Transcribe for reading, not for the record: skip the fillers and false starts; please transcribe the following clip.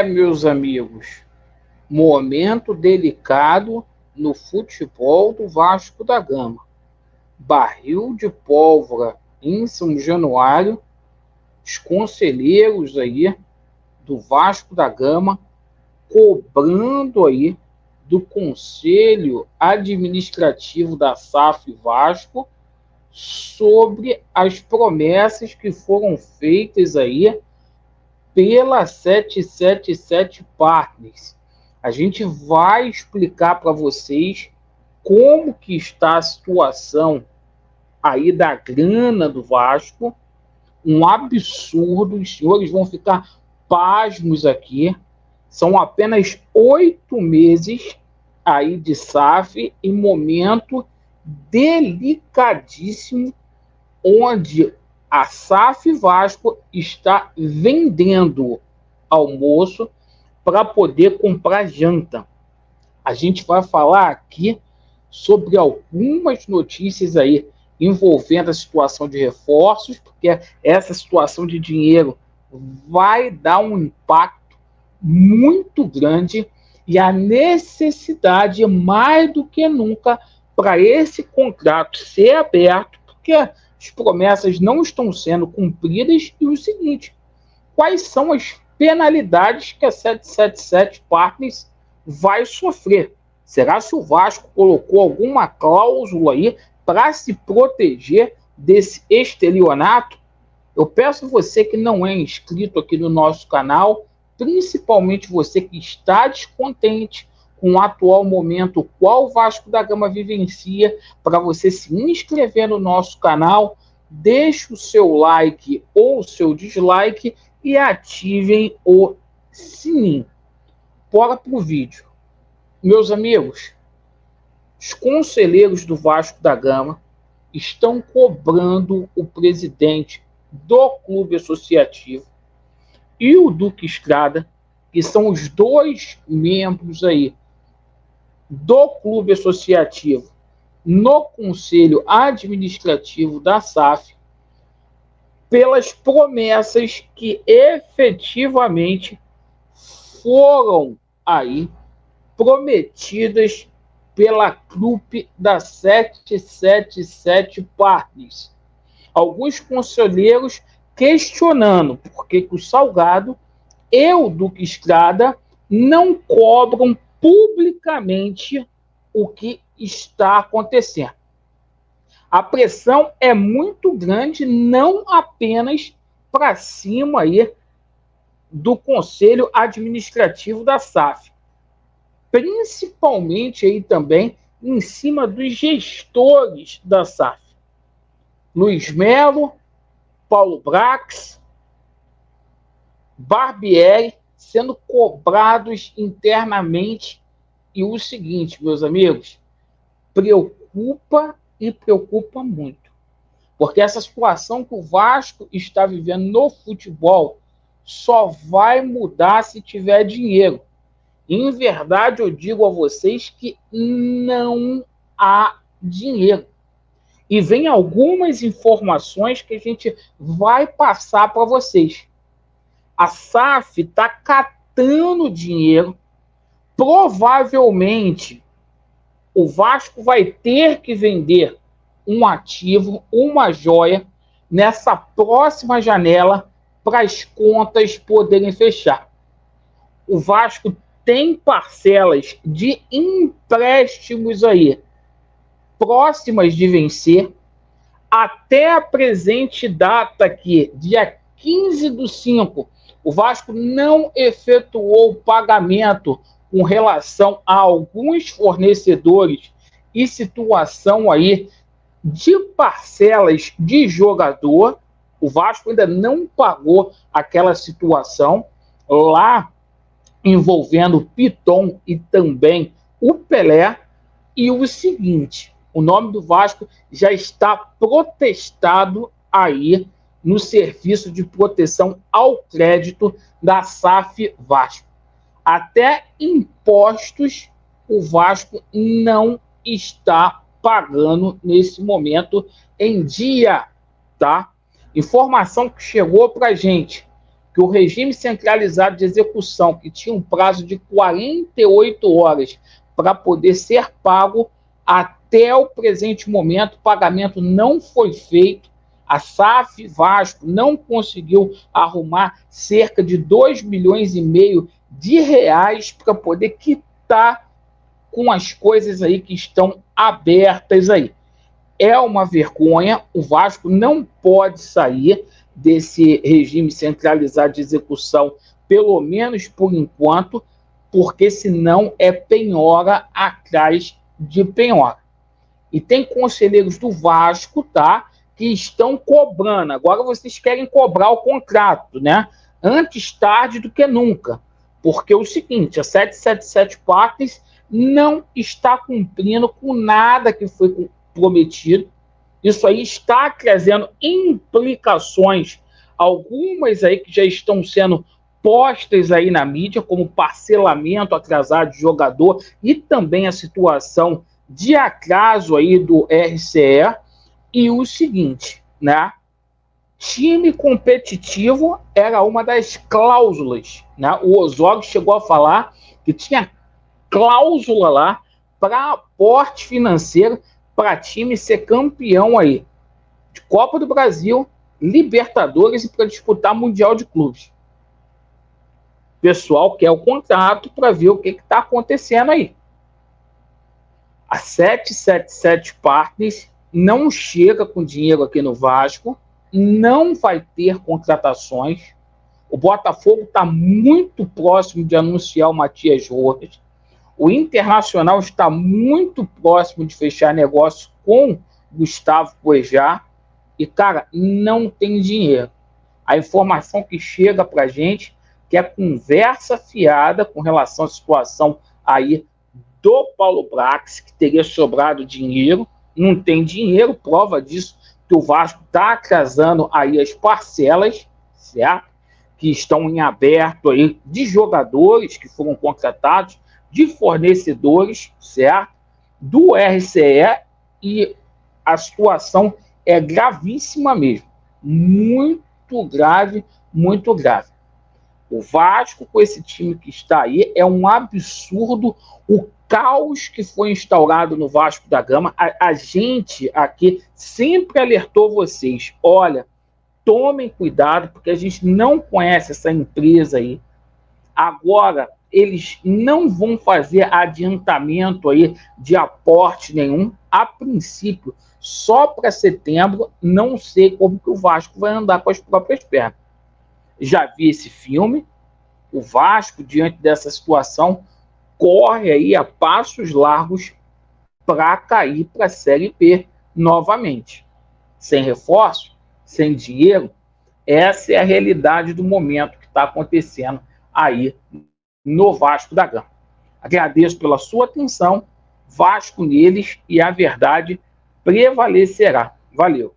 Meus amigos, momento delicado no futebol do Vasco da Gama. Barril de pólvora em São Januário, os conselheiros aí do Vasco da Gama cobrando aí do Conselho Administrativo da SAF Vasco sobre as promessas que foram feitas aí pela 777 Partners. A gente vai explicar para vocês como que está a situação aí da grana do Vasco. Um absurdo, os senhores vão ficar pasmos aqui. São apenas 8 meses aí de SAF em momento delicadíssimo, onde a SAF Vasco está vendendo almoço para poder comprar janta. A gente vai falar aqui sobre algumas notícias aí envolvendo a situação de reforços, porque essa situação de dinheiro vai dar um impacto muito grande e a necessidade mais do que nunca para esse contrato ser aberto, porque as promessas não estão sendo cumpridas. E o seguinte, quais são as penalidades que a 777 Partners vai sofrer? Será que o Vasco colocou alguma cláusula aí para se proteger desse estelionato? Eu peço você que não é inscrito aqui no nosso canal, principalmente você que está descontente com o atual momento qual o Vasco da Gama vivencia, para você se inscrever no nosso canal, deixe o seu like ou o seu dislike e ativem o sininho. Bora para o vídeo. Meus amigos, os conselheiros do Vasco da Gama estão cobrando o presidente do clube associativo e o Duque Estrada, que são os dois membros aí do clube associativo no conselho administrativo da SAF, pelas promessas que efetivamente foram aí prometidas pela trupe da 777 Partners. Alguns conselheiros questionando por que o Salgado e o Duque Estrada não cobram publicamente o que está acontecendo. A pressão é muito grande, não apenas para cima aí do Conselho Administrativo da SAF, principalmente aí também em cima dos gestores da SAF. Luiz Melo, Paulo Brax, Barbieri, sendo cobrados internamente. E o seguinte, meus amigos, preocupa e preocupa muito. Porque essa situação que o Vasco está vivendo no futebol só vai mudar se tiver dinheiro. Em verdade, eu digo a vocês que não há dinheiro. E vem algumas informações que a gente vai passar para vocês. A SAF está catando dinheiro. Provavelmente, o Vasco vai ter que vender um ativo, uma joia, nessa próxima janela para as contas poderem fechar. O Vasco tem parcelas de empréstimos aí próximas de vencer. Até a presente data aqui, dia 15/5, o Vasco não efetuou o pagamento com relação a alguns fornecedores e situação aí de parcelas de jogador. O Vasco ainda não pagou aquela situação lá envolvendo o Piton e também o Pelé. E o seguinte, o nome do Vasco já está protestado aí no Serviço de Proteção ao Crédito da SAF Vasco. Até impostos o Vasco não está pagando nesse momento em dia, tá? Informação que chegou para a gente. que o regime centralizado de execução, que tinha um prazo de 48 horas para poder ser pago, até o presente momento, o pagamento não foi feito. A SAF Vasco não conseguiu arrumar cerca de 2,5 milhões de reais para poder quitar com as coisas aí que estão abertas aí. É uma vergonha, o Vasco não pode sair desse regime centralizado de execução, pelo menos por enquanto, porque senão é penhora atrás de penhora. E tem conselheiros do Vasco, tá, que estão cobrando. Agora vocês querem cobrar o contrato, né? Antes tarde do que nunca. Porque é o seguinte, a 777 Partners não está cumprindo com nada que foi prometido. Isso aí está trazendo implicações, algumas aí que já estão sendo postas aí na mídia, como parcelamento atrasado de jogador e também a situação de atraso aí do RCE. E o seguinte, né? Time competitivo era uma das cláusulas, né? O Osório chegou a falar que tinha cláusula lá para aporte financeiro para time ser campeão aí de Copa do Brasil, Libertadores e para disputar Mundial de Clubes. O pessoal quer o contrato para ver o que está acontecendo aí. A 777 Partners não chega com dinheiro aqui no Vasco, não vai ter contratações. O Botafogo está muito próximo de anunciar o Matias Rojas. O Internacional está muito próximo de fechar negócio com Gustavo Cuejá. E, cara, não tem dinheiro. A informação que chega para a gente que é conversa fiada com relação à situação aí do Paulo Brax, que teria sobrado dinheiro, não tem dinheiro, prova disso que o Vasco está atrasando aí as parcelas, certo? Que estão em aberto aí de jogadores que foram contratados, de fornecedores, certo? Do RCE, e a situação é gravíssima mesmo, muito grave, muito grave. O Vasco, com esse time que está aí, é um absurdo o caos que foi instaurado no Vasco da Gama. A gente aqui sempre alertou vocês, olha, tomem cuidado, porque a gente não conhece essa empresa aí. Agora, eles não vão fazer adiantamento aí de aporte nenhum, a princípio, só para setembro. Não sei como que o Vasco vai andar com as próprias pernas. Já vi esse filme. O Vasco, diante dessa situação, corre aí a passos largos para cair para a Série B novamente. Sem reforço, sem dinheiro, essa é a realidade do momento que está acontecendo aí no Vasco da Gama. Agradeço pela sua atenção. Vasco neles, e a verdade prevalecerá. Valeu.